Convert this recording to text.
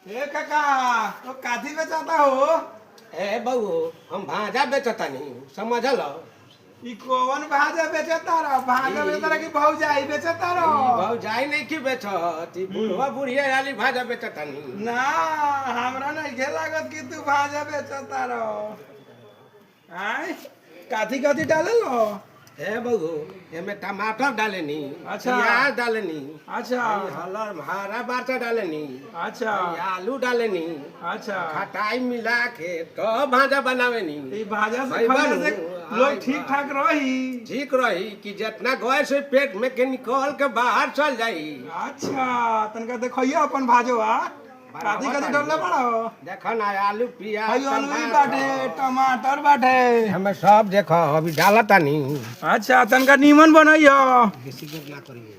ए काका तो काथी बेचाता हो? ए बहू हम भाजा बेचतानी समझ लो। ई कौन भाजा बेचता रहो? भाजा बेचता रहो कि भौजाई बेचता रहो? भाव जाई नहीं की बेचत ई बुढ़वा बुढ़िया वाली भाजा बेचतानी। ना हमरा नहीं के लागत कि तू भाजा बेचता रहो। आय काथी काथी डाले लो? ए बहू एमे टमाटर डालेनी, अच्छा। प्याज डालेनी, अच्छा हलर हरा मरचा डालेनी, अच्छा आलू डालेनी, अच्छा खटाई मिला के तो भाजा बनावेनी। ई भाजा से भाई खाने बनू। से लोग ठीक ठाक रही। ठीक रही कि जितना गैस से पेट में के निकल के बाहर चल जाई। अच्छा तनका देखियो अपन भाजवा काथी काथी डालले बड़ो? देखो ना आलू प्याज हई आलू बाटे, टमाटर बाटे। हमें सब देखो अभी डालता नहीं। अच्छा तनका नीमन बनइयो। बेसी ना करिए।